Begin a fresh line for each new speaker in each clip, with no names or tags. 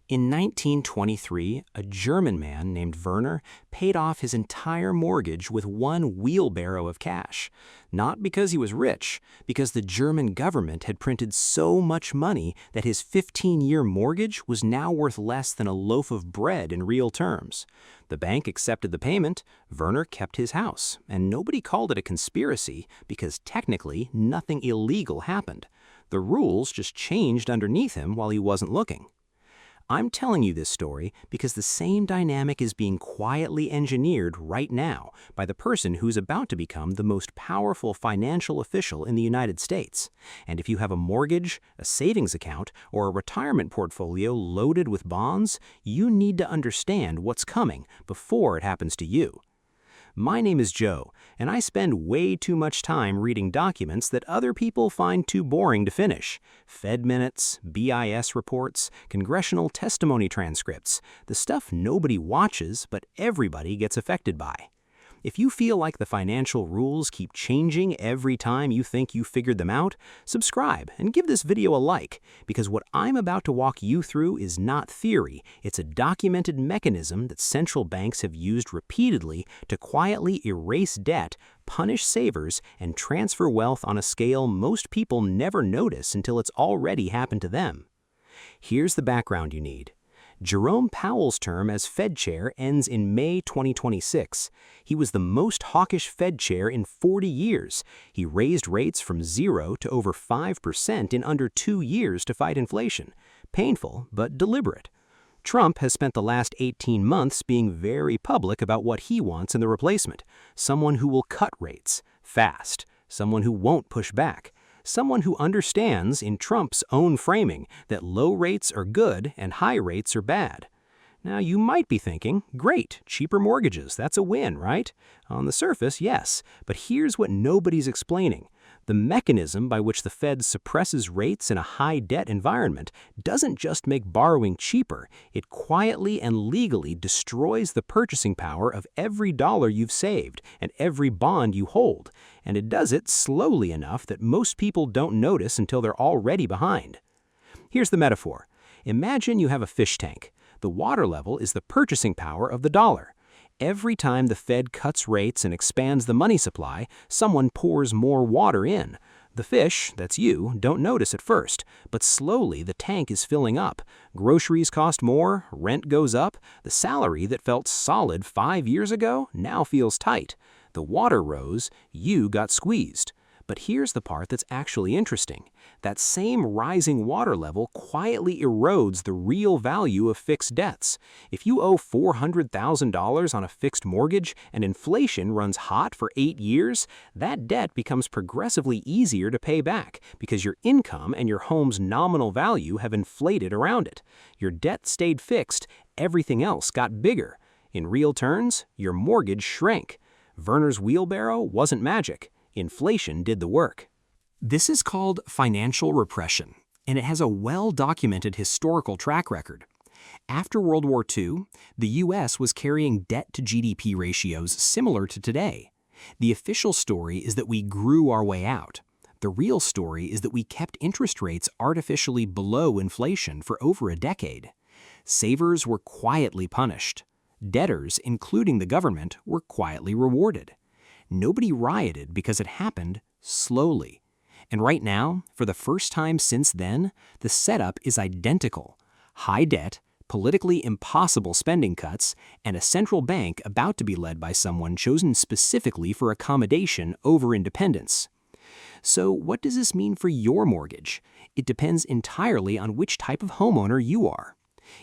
In 1923, a German man named Werner paid off his entire mortgage with one wheelbarrow of cash. Not because he was rich, because the German government had printed so much money that his 15-year mortgage was now worth less than a loaf of bread in real terms. The bank accepted the payment, Werner kept his house, and nobody called it a conspiracy because technically nothing illegal happened. The rules just changed underneath him while he wasn't looking. I'm telling you this story because the same dynamic is being quietly engineered right now by the person who's about to become the most powerful financial official in the United States. And if you have a mortgage, a savings account, or a retirement portfolio loaded with bonds, you need to understand what's coming before it happens to you. My name is Joe, and I spend way too much time reading documents that other people find too boring to finish. Fed minutes, BIS reports, congressional testimony transcripts, the stuff nobody watches but everybody gets affected by. If you feel like the financial rules keep changing every time you think you figured them out, subscribe and give this video a like, because what I'm about to walk you through is not theory, it's a documented mechanism that central banks have used repeatedly to quietly erase debt, punish savers, and transfer wealth on a scale most people never notice until it's already happened to them. Here's the background you need. Jerome Powell's term as Fed chair ends in May 2026. He was the most hawkish Fed chair in 40 years. He raised rates from 0 to over 5% in under 2 years to fight inflation. Painful, but deliberate. Trump has spent the last 18 months being very public about what he wants in the replacement. Someone who will cut rates, fast. Someone who won't push back. Someone who understands, in Trump's own framing, that low rates are good and high rates are bad. Now, you might be thinking, great, cheaper mortgages, that's a win, right? On the surface, yes, but here's what nobody's explaining. The mechanism by which the Fed suppresses rates in a high-debt environment doesn't just make borrowing cheaper, it quietly and legally destroys the purchasing power of every dollar you've saved and every bond you hold, and it does it slowly enough that most people don't notice until they're already behind. Here's the metaphor. Imagine you have a fish tank. The water level is the purchasing power of the dollar. Every time the Fed cuts rates and expands the money supply, someone pours more water in. The fish, that's you, don't notice at first, but slowly the tank is filling up. Groceries cost more, rent goes up, the salary that felt solid 5 years ago now feels tight. The water rose, you got squeezed. But here's the part that's actually interesting. That same rising water level quietly erodes the real value of fixed debts. If you owe $400,000 on a fixed mortgage and inflation runs hot for 8 years, that debt becomes progressively easier to pay back because your income and your home's nominal value have inflated around it. Your debt stayed fixed, everything else got bigger. In real terms, your mortgage shrank. Werner's wheelbarrow wasn't magic. Inflation did the work. This is called financial repression, and it has a well-documented historical track record. After World War II, the U.S. was carrying debt-to-GDP ratios similar to today. The official story is that we grew our way out. The real story is that we kept interest rates artificially below inflation for over a decade. Savers were quietly punished. Debtors, including the government, were quietly rewarded. Nobody rioted because it happened slowly. And right now, for the first time since then, the setup is identical. High debt, politically impossible spending cuts, and a central bank about to be led by someone chosen specifically for accommodation over independence. So what does this mean for your mortgage? It depends entirely on which type of homeowner you are.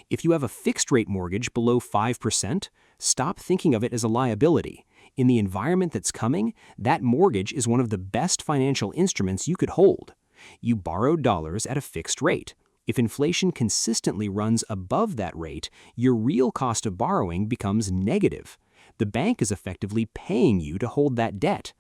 If you have a fixed-rate mortgage below 5%, stop thinking of it as a liability. In the environment that's coming, that mortgage is one of the best financial instruments you could hold. You borrowed dollars at a fixed rate. If inflation consistently runs above that rate, your real cost of borrowing becomes negative. The bank is effectively paying you to hold that debt.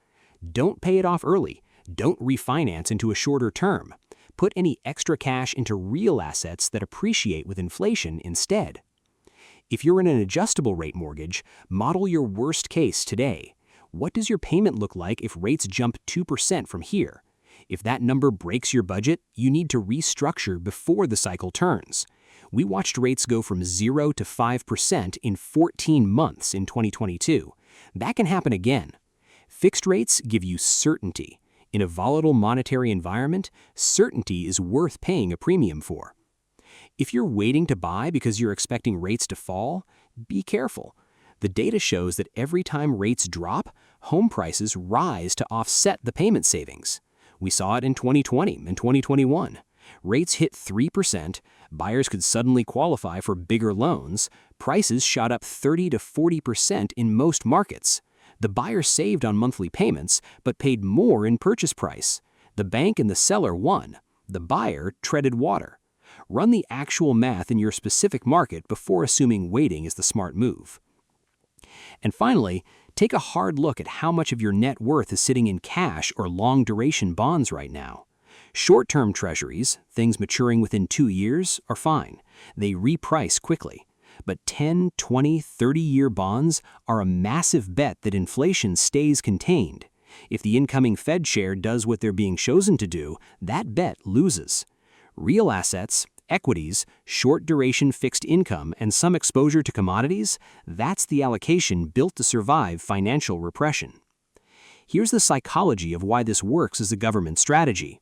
Don't pay it off early. Don't refinance into a shorter term. Put any extra cash into real assets that appreciate with inflation instead. If you're in an adjustable rate mortgage, model your worst case today. What does your payment look like if rates jump 2% from here? If that number breaks your budget, you need to restructure before the cycle turns. We watched rates go from 0 to 5% in 14 months in 2022. That can happen again. Fixed rates give you certainty. In a volatile monetary environment, certainty is worth paying a premium for. If you're waiting to buy because you're expecting rates to fall, be careful. The data shows that every time rates drop, home prices rise to offset the payment savings. We saw it in 2020 and 2021. Rates hit 3%, buyers could suddenly qualify for bigger loans, prices shot up 30 to 40% in most markets. The buyer saved on monthly payments, but paid more in purchase price. The bank and the seller won. The buyer treaded water. Run the actual math in your specific market before assuming waiting is the smart move. And finally, take a hard look at how much of your net worth is sitting in cash or long-duration bonds right now. Short-term treasuries, things maturing within 2 years, are fine. They reprice quickly. But 10, 20, 30-year bonds are a massive bet that inflation stays contained. If the incoming Fed chair does what they're being chosen to do, that bet loses. Real assets, equities, short-duration fixed income, and some exposure to commodities, that's the allocation built to survive financial repression. Here's the psychology of why this works as a government strategy.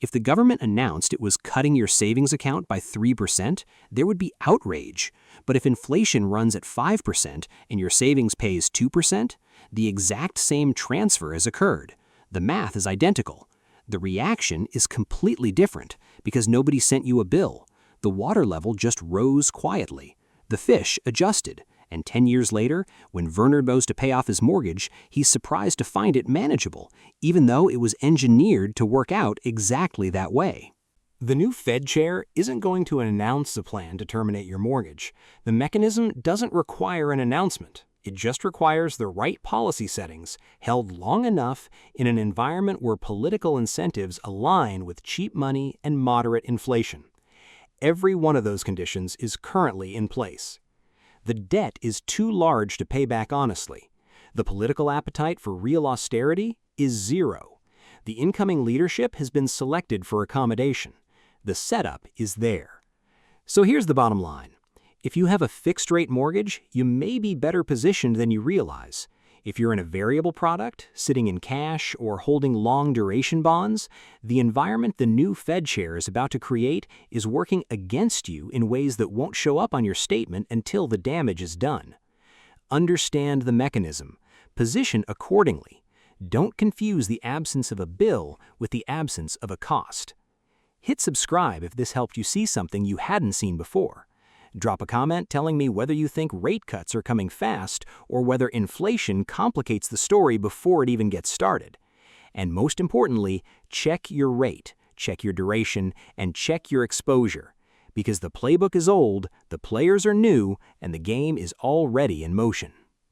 If the government announced it was cutting your savings account by 3%, there would be outrage. But if inflation runs at 5% and your savings pays 2%, the exact same transfer has occurred. The math is identical. The reaction is completely different because nobody sent you a bill. The water level just rose quietly. The fish adjusted. And 10 years later, when Werner goes to pay off his mortgage, he's surprised to find it manageable, even though it was engineered to work out exactly that way. The new Fed chair isn't going to announce a plan to terminate your mortgage. The mechanism doesn't require an announcement. It just requires the right policy settings, held long enough in an environment where political incentives align with cheap money and moderate inflation. Every one of those conditions is currently in place. The debt is too large to pay back honestly. The political appetite for real austerity is zero. The incoming leadership has been selected for accommodation. The setup is there. So here's the bottom line. If you have a fixed-rate mortgage, you may be better positioned than you realize. If you're in a variable product, sitting in cash, or holding long-duration bonds, the environment the new Fed chair is about to create is working against you in ways that won't show up on your statement until the damage is done. Understand the mechanism. Position accordingly. Don't confuse the absence of a bill with the absence of a cost. Hit subscribe if this helped you see something you hadn't seen before. Drop a comment telling me whether you think rate cuts are coming fast or whether inflation complicates the story before it even gets started. And most importantly, check your rate, check your duration, and check your exposure. Because the playbook is old, the players are new, and the game is already in motion.